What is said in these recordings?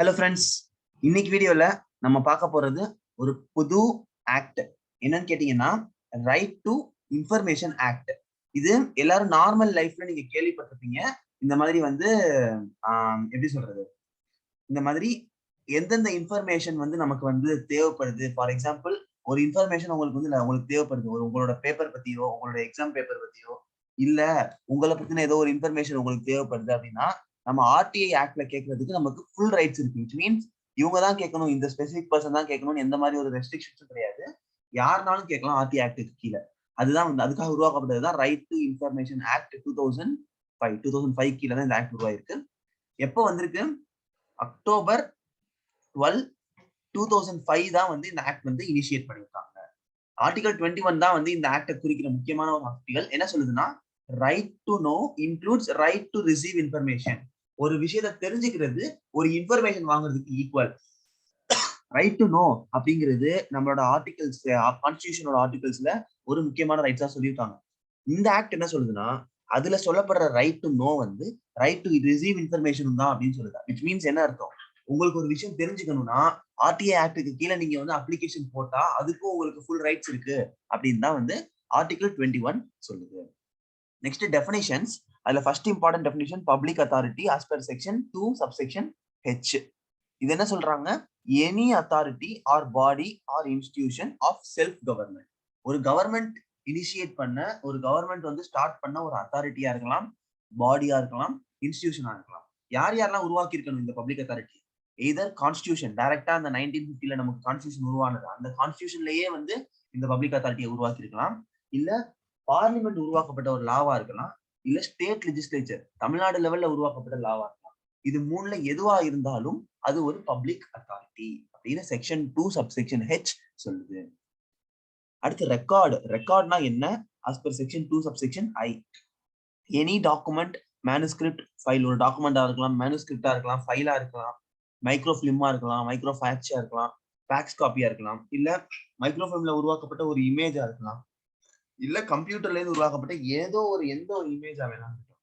Hello friends, இன்னைக்கு வீடியோல நம்ம பார்க்க போறது ஒரு புது ஆக்ட். என்னன்னு கேட்டீங்கன்னா ரைட் டு இன்ஃபர்மேஷன் ஆக்ட். இது எல்லாரும் நார்மல் லைஃப்ல நீங்க கேள்விப்பட்டிருப்பீங்க. இந்த மாதிரி வந்து எப்படி சொல்றது, இந்த மாதிரி எந்தெந்த இன்ஃபர்மேஷன் வந்து நமக்கு வந்து தேவைப்படுது. ஃபார் எக்ஸாம்பிள், ஒரு இன்ஃபர்மேஷன் உங்களுக்கு தேவைப்படுது. உங்களோட பேப்பர் பத்தியோ, உங்களோட எக்ஸாம் பேப்பர் பத்தியோ, இல்ல உங்களை பத்தின ஏதோ ஒரு இன்ஃபர்மேஷன் உங்களுக்கு தேவைப்படுது அப்படின்னா நம்ம ஆர்டிஐ ஆக்ட்ல கேட்கறதுக்கு நமக்கு ஃபுல் ரைட்ஸ் இருக்கு. விச் மீன்ஸ் இவங்க தான் கேட்கணும், இந்த ஸ்பெசிபிக் பர்சன் தான் கேட்கணும்னு எந்த மாதிரி ஒரு ரெஸ்ட்ரிக்ஷன்ஸும் கிடையாது. யாருனாலும் கேட்கலாம் ஆர்டிஐ ஆக்டுக்கு கீழே. அதுதான் வந்து அதுக்காக உருவாக்கப்பட்டதுதான் ரைட் டு இன்ஃபர்மேஷன் ஆக்ட் 2005 கீழே தான் இந்த ஆக்ட் உருவாயிருக்கு. எப்போ வந்திருக்கு? அக்டோபர் 12, 2005 தான் வந்து இந்த ஆக்ட் வந்து இனிஷியேட் பண்ணியிருக்காங்க. ஆர்டிகல் 21 தான் வந்து இந்த ஆக்டை குறிக்கிற முக்கியமான ஒரு ஆர்டிகல். என்ன சொல்லுதுன்னா, right to know includes right to receive information. ஒரு விஷயத்தை தெரிஞ்சுக்கிறது ஒரு இன்ஃபர்மேஷன் வாங்குறதுக்கு ஈக்குவல். ரைட் டு நோ அப்படிங்கிறது நம்மளோட ஆர்டிகல்ஸ், கான்ஸ்டிடியூஷனோட ஆர்டிகல்ஸ்ல ஒரு முக்கியமான ரைட்ஸா சொல்லியிருக்காங்க. இந்த ஆக்ட் என்ன சொல்லுதுன்னா, அதுல சொல்லப்படுற ரைட் டு நோ வந்து ரைட் டு ரிசீவ் இன்ஃபர்மேஷன் தான் அப்படின்னு சொல்லுது. விச் மீன்ஸ் என்ன அர்த்தம், உங்களுக்கு ஒரு விஷயம் தெரிஞ்சுக்கணும்னா ஆர்டிஐ ஆக்டுக்கு கீழே நீங்க வந்து அப்ளிகேஷன் போட்டா அதுக்கும் உங்களுக்கு ஃபுல் ரைட்ஸ் இருக்கு அப்படின்னு தான் வந்து ஆர்டிகல் 21 சொல்லுது. Next definitions. அதுல first important definition public authority as per section 2 subsection H. இது என்ன சொல்றாங்க? Any authority or body or institution of self government. ஒரு கவர்மெண்ட் இனிஷியேட் பண்ண, ஒரு கவர்மெண்ட் வந்து ஸ்டார்ட் பண்ண ஒரு அத்தாரிட்டியா இருக்கலாம், பாடியா இருக்கலாம், இன்ஸ்டிடியூஷனா இருக்கலாம். யார் யாரெல்லாம் உருவாக்கி இருக்கணும் இந்த பப்ளிக் அத்தாரிட்டி? எய்தர் கான்ஸ்டிடியூஷன், டைரக்டா அந்த 1950ல நமக்கு கான்ஸ்டிடியூஷன் உருவானது, அந்த கான்ஸ்டிடியூஷன்லயே வந்து இந்த பப்ளிக் அத்தாரிட்டியை உருவாக்கி இருக்கலாம். இல்ல பார்லிமெண்ட் உருவாக்கப்பட்ட ஒரு லாவா இருக்கலாம், இல்ல ஸ்டேட் லெஜிஸ்லேச்சர் தமிழ்நாடு லெவல்ல உருவாக்கப்பட்ட லாவா இருக்கலாம். இது மூணுல எதுவா இருந்தாலும் அது ஒரு பப்ளிக் அத்தாரிட்டி அப்படின்னு செக்ஷன் 2 சப்செக்ஷன் H சொல்லுது. அடுத்து ரெக்கார்டு. ரெக்கார்ட்னா என்ன? As per section 2 subsection I. Any document, manuscript, file. ஒரு டாக்குமெண்டா இருக்கலாம், மேனுஸ்கிரிப்டா இருக்கலாம், ஃபைலா இருக்கலாம், மைக்ரோ ஃபிலிமா இருக்கலாம், மைக்ரோ ஃபேக்ஸா இருக்கலாம், ஃபேக்ஸ் காப்பியா இருக்கலாம், இல்ல மைக்ரோ ஃபிலிம்ல உருவாக்கப்பட்ட ஒரு இமேஜா இருக்கலாம், இல்ல கம்ப்யூட்டர்ல இருந்து உருவாக்கப்பட்ட எந்த ஒரு இமேஜா வேணாலும் இருக்கலாம்.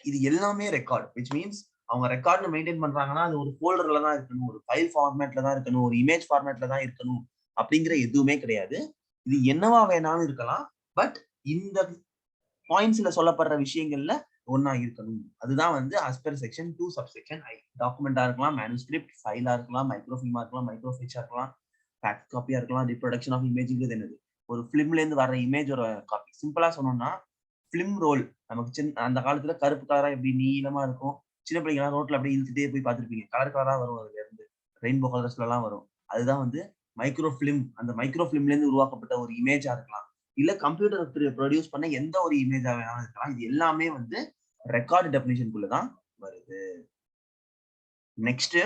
இது எல்லாமே ரெக்கார்ட். விச் மீன்ஸ் அவங்க ரெக்கார்ட்ல மெயின்டைன் பண்றாங்கன்னா அது ஒரு ஃபோல்டர்ல தான் இருக்கணும், ஒரு ஃபைல் ஃபார்மேட்ல தான் இருக்கணும், ஒரு இமேஜ் ஃபார்மேட்ல தான் இருக்கணும் அப்படிங்கிற எதுவுமே கிடையாது. இது என்னவா வேணாலும் இருக்கலாம். பட் இந்த பாயிண்ட்ஸ்ல சொல்லப்படுற விஷயங்கள்ல ஒன்னா இருக்கணும். அதுதான் வந்து as per section 2 subsection I. டாக்குமெண்டா இருக்கலாம், மேனுஸ்கிரிப்ட், ஃபைலா இருக்கலாம், மைக்ரோ ஃபிலிமா இருக்கலாம், மைக்ரோ ஃபேக்ஸா இருக்கலாம், ஃபேக்ஸ் காப்பியா இருக்கலாம். ரிப்ரொடக்ஷன் ஆஃப் இமேஜ்ங்கிறது என்னது? ஒரு பிலிம்ல இருந்து வர்ற இமேஜோட காப்பி. சிம்பிளா சொன்னோம்னா பிலிம் ரோல். நமக்கு அந்த காலத்துல கருப்பு கலரா எப்படி நீளமா இருக்கும், சின்ன பிள்ளைங்க ரோட்ல அப்படியே இழுத்துட்டே போய் பார்த்திருப்பீங்க. கலர் கலரா வரும், அதுல இருந்து ரெயின்போ கலர்ஸ்ல எல்லாம் வரும். அதுதான் வந்து மைக்ரோ பிலிம். அந்த மைக்ரோ பிலிம்ல இருந்து உருவாக்கப்பட்ட ஒரு இமேஜா இருக்கலாம், இல்ல கம்ப்யூட்டர் ப்ரொடியூஸ் பண்ண எந்த ஒரு இமேஜா வேணாலும் இருக்கலாம். இது எல்லாமே வந்து ரெக்கார்டு டெஃபினிஷனுக்குள்ளதான் வருது. நெக்ஸ்ட்,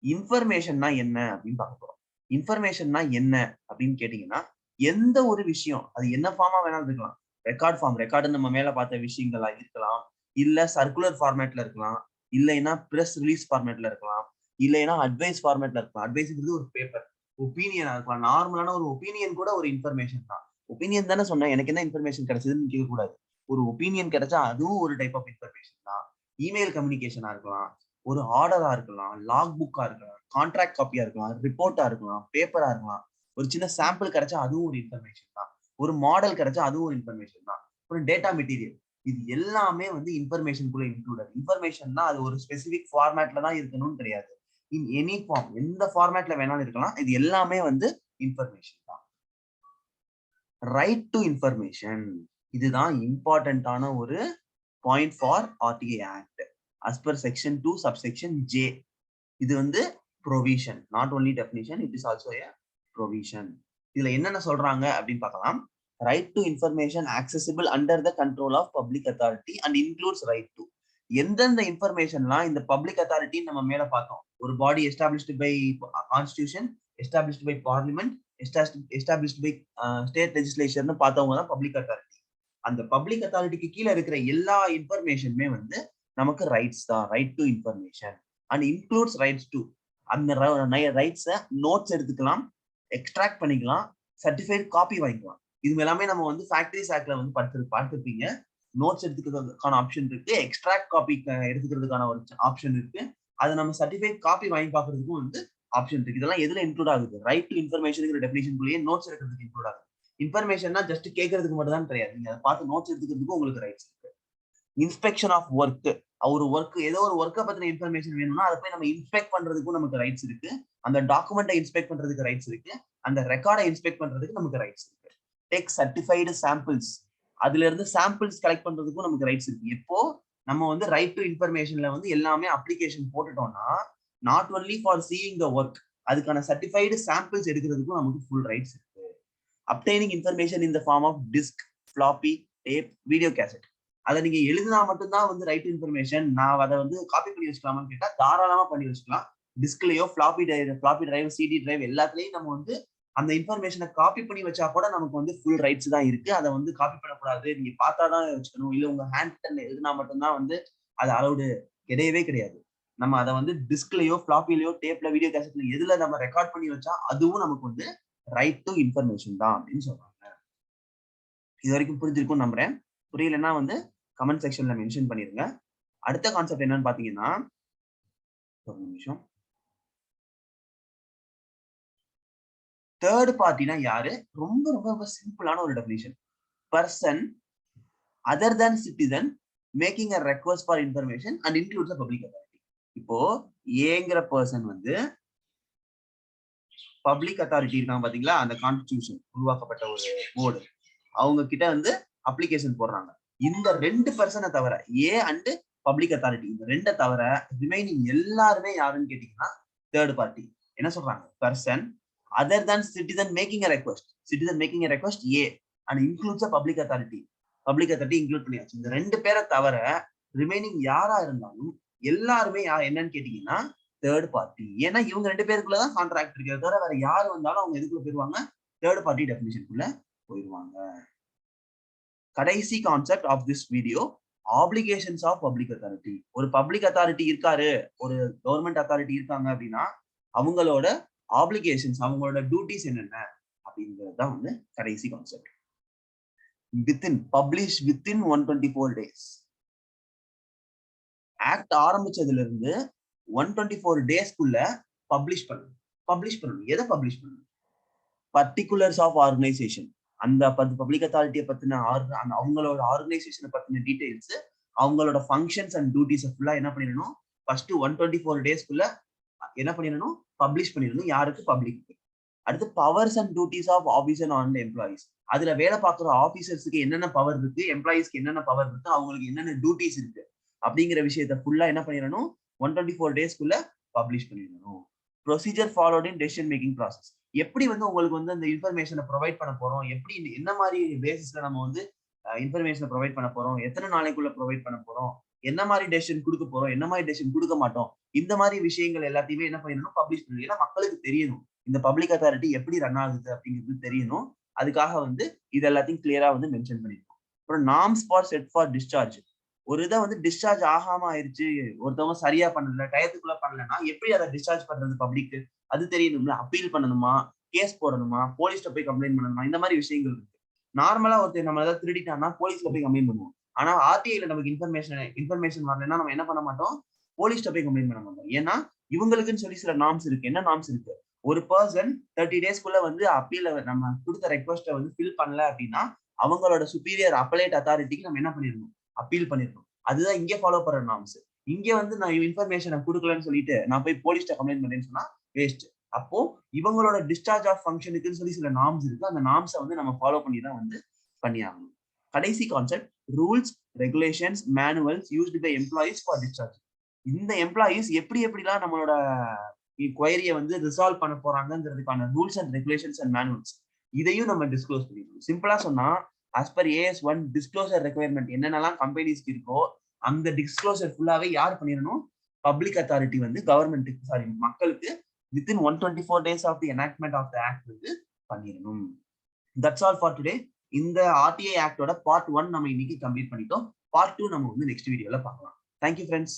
இன்ஃபர்மேஷன்னா என்ன அப்படின்னு பார்க்க போறோம். இன்ஃபர்மேஷன்னா என்ன அப்படின்னு கேட்டீங்கன்னா, எந்த ஒரு விஷயம் அது என்ன ஃபார்மா வேணாலும் இருக்கலாம். ரெக்கார்ட் ஃபார்ம், ரெக்கார்டு நம்ம மேல பார்த்த விஷயங்களா இருக்கலாம், இல்ல சர்க்குலர் ஃபார்மேட்ல இருக்கலாம், இல்லைன்னா பிரஸ் ரிலீஸ் ஃபார்மேட்ல இருக்கலாம், இல்லைன்னா அட்வைஸ் ஃபார்மேட்ல இருக்கலாம். அட்வைஸ்ங்கிறது ஒரு பேப்பர். ஒப்பீனியனா இருக்கலாம். நார்மலான ஒரு ஒப்பீனியன் கூட ஒரு இன்ஃபர்மேஷன் தான். ஒப்பீனியன் தானே சொன்னேன், எனக்கு என்ன இன்ஃபர்மேஷன் கிடைச்சதுன்னு கேட்க கூடாது. ஒரு ஒப்பீனியன் கிடைச்சா அதுவும் ஒரு டைப் ஆஃப் இன்ஃபர்மேஷன் தான். இமெயில் கம்யூனிகேஷனா இருக்கலாம், ஒரு ஆர்டரா இருக்கலாம், லாக் புக்கா இருக்கலாம், கான்ட்ராக்ட் காப்பியா இருக்கலாம், ரிப்போர்ட்டா இருக்கலாம், பேப்பரா இருக்கலாம். ஒரு சின்ன சாம்பிள் கிடைச்சா அதுவும் ஒரு இன்ஃபர்மேஷன் தான். ஒரு மாடல் கிடைச்சா அதுவும் ஒரு இன்ஃபர்மேஷன் தான். ஒரு டேட்டா மெட்டீரியல், இது எல்லாமே வந்து இன்ஃபர்மேஷனுக்குள்ள இன்க்ளூடட். இன்ஃபர்மேஷன்னா அது ஒரு ஸ்பெசிபிக் ஃபார்மேட்ல தான் இருக்கணும்னு கிடையாது. இன் எனி ஃபார்ம், எந்த ஃபார்மேட்ல வேணாலும் இருக்கலாம். இது எல்லாமே வந்து இன்ஃபர்மேஷன் தான். ரைட் டு இன்ஃபர்மேஷன், இதுதான் இம்பார்ட்டன்டான ஒரு point for RTI act. as per section 2 subsection J. இது வந்து provision, not only definition, it is also a provision. இதுல என்னென்ன சொல்றாங்க அப்படின்னு பார்க்கலாம். Right to information accessible under the control of public authority and includes right to. எந்தெந்த இன்ஃபர்மேஷன்லாம் இந்த public authority நம்ம மேல பார்த்தோம். ஒரு body established by constitution, established by parliament, established by state லெஜிஸ்லேச்சர்னு பார்த்தவங்க தான் பப்ளிக் அத்தாரிட்டி. அந்த பப்ளிக் அத்தாரிட்டிக்கு கீழே இருக்கிற எல்லா இன்ஃபர்மேஷனுமே வந்து நமக்கு ரைட்ஸ் தான். Right to information and includes rights to. அந்த ரைட்ஸை நோட்ஸ் எடுத்துக்கலாம், எக்ஸ்ட்ராக்ட் பண்ணிக்கலாம், சர்டிஃபைட் காப்பி வாங்கிக்கலாம். இது எல்லாமே நம்ம வந்து ஃபேக்டரிஸ் ஆக்ட்ல வந்து பார்த்துருப்பீங்க. நோட்ஸ் எடுத்துக்கிறதுக்கான ஆப்ஷன் இருக்கு, எக்ஸ்ட்ராக்ட் காப்பி எடுத்துக்கிறதுக்கான ஒரு ஆப்ஷன் இருக்கு, அது நம்ம சர்டிஃபைட் காப்பி வாங்கி பார்க்கறதுக்கும் வந்து ஆப்ஷன் இருக்கு. இதெல்லாம் எதுல இன்க்ளூட் ஆகுது? ரைட் டு இன்ஃபர்மேஷன் டெஃபினிஷனுக்குள்ளேயே நோட்ஸ் எடுக்கிறதுக்கு இன்க்ளூட் ஆகுது. இன்ஃபர்மேஷன்னா ஜஸ்ட் கேட்கறதுக்கு மட்டும் தான் கிடையாது. நீங்க அதை பார்த்து நோட்ஸ் எடுத்துக்கிறதுக்கும் உங்களுக்கு ரைட்ஸ் இருக்கு. இன்ஸ்பெக்ஷன் ஆஃப் ஒர்க், ஒரு ஒர்க் ஏதோ ஒரு ஒர்க்கை பத்தின இன்ஃபர்மேஷன் வேணும்னா அதை போய் நம்ம இன்ஸ்பெக்ட் பண்றதுக்கும் நமக்கு ரைட்ஸ் இருக்கு. அந்த டாக்குமெண்ட்டை இன்ஸ்பெக்ட் பண்றதுக்கு ரைட்ஸ் இருக்கு. அந்த ரெக்கார்டை இன்ஸ்பெக்ட் பண்றதுக்கு நமக்கு ரைட்ஸ் இருக்கு. டேக் சர்டிஃபைடு சாம்பிள்ஸ், அதுல இருந்து சாம்பிள்ஸ் கலெக்ட் பண்றதுக்கும் நமக்கு ரைட்ஸ் இருக்கு. எப்போ நம்ம வந்து ரைட் டு இன்ஃபர்மேஷன்ல வந்து எல்லாமே அப்ளிகேஷன் போட்டுட்டோம்னா not only for seeing the work, அதுக்கான சர்டிஃபைடு சாம்பிள்ஸ் எடுக்கிறதுக்கும் நமக்கு ஃபுல் ரைட்ஸ் இருக்கு. Obtaining information in the form of disk, floppy, tape, video cassette, அதை நீங்க எழுதினா மட்டும்தான் வந்து ரைட் இன்ஃபர்மேஷன். நான் அதை வந்து காப்பி பண்ணி வச்சுக்கலாமான்னு கேட்டா தாராளமா பண்ணி வச்சுக்கலாம். டிஸ்க்லயோ ஃபிளாப்பி டிரைவ், சிடி டிரைவ் எல்லாத்துலயும் நம்ம வந்து அந்த இன்ஃபர்மேஷனை காப்பி பண்ணி வச்சா கூட நமக்கு வந்து ஃபுல் ரைட்ஸ் தான் இருக்கு. அதை வந்து காப்பி பண்ணக்கூடாது, நீங்க பார்த்தாதான் வச்சுக்கணும், இல்ல உங்க ஹேண்ட் ரிட்டன்ல எழுதினா மட்டும்தான் வந்து அது அலௌடு கிடையவே கிடையாது. நம்ம அதை வந்து டிஸ்க்லயோ ஃபிளாப்பிலயோ டேப்ல வீடியோ கேசட்ல எதுல நம்ம ரெக்கார்ட் பண்ணி வச்சா அதுவும் நமக்கு வந்து ரைட் டு இன்ஃபர்மேஷன் தான் அப்படின்னு சொல்றாங்க. இது வரைக்கும் புரிஞ்சிருக்கும் நம்புறேன். புரியலன்னா வந்து கமெண்ட் செக்ஷன்ல மென்ஷன் பண்ணிருங்க. அடுத்த கான்செப்ட் என்னன்னு பாத்தீங்கன்னா, ஒரு நிமிஷம், தேர்ட் பார்ட்டினா யாரு? ரொம்ப ரொம்ப ரொம்ப சிம்பிளான ஒரு definition. Person other than citizen making a request for information and includes a public authority. இப்போ ஏங்கிற பர்சன் வந்து பப்ளிக் அத்தாரிட்டி இருக்காங்க பாத்தீங்களா, அந்த கான்ஸ்டிடியூஷன் உருவாக்கப்பட்ட ஒரு போர்டு, அவங்க கிட்ட வந்து அப்ளிகேஷன் போடுறாங்க. இந்த 2 பர்சனை தவிர, ஏ அண்ட் பப்ளிக் அத்தாரிட்டி, இந்த 2 தவிர ரிமைனிங் எல்லாருமே யாருன்னு கேட்டீங்கன்னா தேர்ட் பார்ட்டி. என்ன சொல்றாங்க? Person other than citizen making a request, citizen making a request A and includes a public authority, public authority include பண்ணியாச்சு. இந்த 2 பேரை தவிர ரிமைனிங் யாரா இருந்தாலும் எல்லாருமே என்னன்னு கேட்டீங்கன்னா தேர்ட் பார்ட்டி. ஏன்னா இவங்க 2 பேருக்குள்ளதான் கான்ட்ராக்ட் இருக்கு, தவிர வேற யாரு வந்தாலும் அவங்க எதுக்குள்ள போயிருவாங்க? தேர்ட் பார்ட்டி டெஃபினிஷனுக்குள்ள போயிருவாங்க. கடைசி concept of this video, applications of public authority. ஒரு பப்ளிக் அத்தாரிட்டி இருக்காரு, ஒரு கவர்மெண்ட் அத்தாரிட்டி இருக்காங்க அப்படின்னா அவங்களோட ஆப்ளிகேஷன்ஸ், அவங்களோட டியூட்டிஸ் என்னென்ன அப்படிங்கிறது தான் வந்து கடைசி concept. Publish within 124 days. Act ஆரம்பிச்சதுல இருந்து 124 டேஸ்க்குள்ள பப்ளிஷ் பண்ணணும். எதை பப்ளிஷ் பண்ணணும்? பர்டிகுலர்ஸ் ஆஃப் ஆர்கனைசேஷன், அந்த பப்ளிக் அத்தாரிட்டியை பத்தின அவங்களோட ஆர்கனைசேஷனை பத்தின டீடைல்ஸ், அவங்களோட ஃபங்க்ஷன்ஸ் அண்ட் டியூட்டிஸ் ஃபுல்லா என்ன பண்ணிடணும்? ஃபர்ஸ்ட் 124 டேஸ்க்குள்ள என்ன பண்ணிடணும்? பப்ளிஷ் பண்ணிடணும். யாருக்கு? பப்ளிக்கு. அடுத்து powers and duties of officer and employees, அதுல வேலை பார்க்குற ஆபீசர்ஸ்க்கு என்னென்ன பவர் இருக்கு, எம்ப்ளாயிஸ்க்கு என்னென்ன பவர் இருக்கு, அவங்களுக்கு என்னென்ன டியூட்டிஸ் இருக்கு அப்படிங்கிற விஷயத்த ஃபுல்லா என்ன பண்ணிடணும்? 124 டேஸ்க்குள்ள பப்ளிஷ் பண்ணிடணும். ப்ரொசீஜர் ஃபாலோட் இன் டெசிஷன் மேக்கிங் ப்ராசஸ், எப்படி வந்து உங்களுக்கு வந்து அந்த இன்ஃபர்மேஷனை ப்ரொவைட் பண்ண போறோம், எப்படி என்ன மாதிரி பேசிஸ்ல நம்ம வந்து இன்ஃபர்மேஷனை ப்ரொவைட் பண்ண போறோம், எத்தனை நாளைக்குள்ள ப்ரொவைட் பண்ண போறோம், என்ன மாதிரி டெசிஷன் கொடுக்க போறோம், என்ன மாதிரி டெசிஷன் கொடுக்க மாட்டோம், இந்த மாதிரி விஷயங்கள் எல்லாத்தையுமே என்ன பண்ணிடணும்? பப்ளிஷ் பண்ணணும். ஏன்னா மக்களுக்கு தெரியணும் இந்த பப்ளிக் அத்தாரிட்டி எப்படி ரன் ஆகுது அப்படிங்கிறது தெரியணும். அதுக்காக வந்து இது எல்லாத்தையும் கிளியரா வந்து மென்ஷன் பண்ணிருக்கோம். அப்புறம் norms for set for discharge, ஒரு இதை வந்து டிஸ்சார்ஜ் ஆகாம ஆயிடுச்சு, ஒருத்தவங்க சரியா பண்ணல, டயத்துக்குள்ள பண்ணலன்னா எப்படி அதை டிஸ்சார்ஜ் பண்றது பப்ளிக், அது தெரியணும்ல. அப்பீல் பண்ணணுமா, கேஸ் போடணுமா, போலீஸ்ல போய் கம்ப்ளைண்ட் பண்ணணுமா, இந்த மாதிரி விஷயங்கள் இருக்கு. நார்மலா ஒருத்தர் நம்ம ஏதாவது திருடிட்டான்னா போலீஸ்ல போய் கம்ப்ளைண்ட் பண்ணுவோம். ஆனா ஆர்டிஐல நமக்கு இன்ஃபர்மேஷன் வரலன்னா நம்ம என்ன பண்ண மாட்டோம்? போலீஸ்ல போய் கம்ப்ளைண்ட் பண்ண மாட்டோம். ஏன்னா இவங்களுக்குன்னு சொல்லி சில நார்ம்ஸ் இருக்கு. என்ன நார்ம்ஸ் இருக்கு? ஒரு பர்சன் 30 டேஸ்க்குள்ள வந்து அப்பீல நம்ம கொடுத்த ரெக்வஸ்ட்டை வந்து ஃபில் பண்ணல அப்படின்னா அவங்களோட சுப்பீரியர் அப்பலேட் அத்தாரிட்டிக்கு நம்ம என்ன பண்ணிடணும்? அப்பீல் பண்ணிடணும். அதுதான் இங்க ஃபாலோ பண்ற நார்ம்ஸ். இங்க வந்து நான் இன்ஃபர்மேஷனை கொடுக்கலன்னு சொல்லிட்டு நான் போய் போலீஸ்ல கம்ப்ளைண்ட் பண்ணேன்னு சொன்னா வேஸ்ட். அப்போ இவங்களோட டிஸ்சார்ஜ் ஆஃப் ஃபங்க்ஷனுக்குன்னு சொல்லி சில நார்ம்ஸ் இருக்கு. அந்த நார்ம்ஸை வந்து நம்ம ஃபாலோ பண்ணி தான் வந்து பண்ணியாகணும். கடைசி concept, rules, regulations, manuals used by employees for discharge. இந்த எம்ப்ளாயிஸ் எப்படிலாம் நம்மளோட குவைரியை வந்து ரிசால்வ் பண்ண போறாங்கிறதுக்கான rules and regulations and manuals இதையும் நம்ம டிஸ்க்ளோஸ் பண்ணிடணும். சிம்பிளா சொன்னா as per AS1 disclosure requirement என்னென்னலாம் கம்பெனிஸ்க்கு இருக்கோ அந்த டிஸ்க்ளோசர் ஃபுல்லாவே யார் பண்ணிடணும்? பப்ளிக் அத்தாரிட்டி வந்து கவர்மெண்ட்டுக்கு மக்களுக்கு within 124 days of the enactment of the act வந்து பண்ணிடணும். That's all for today. இந்த RTI ஆக்டோட பார்ட் 1 நம்ம இன்னைக்கு கம்ப்ளீட் பண்ணிட்டோம். பார்ட் 2 நம்ம வந்து நெக்ஸ்ட் வீடியோல பார்க்கலாம். Thank you friends.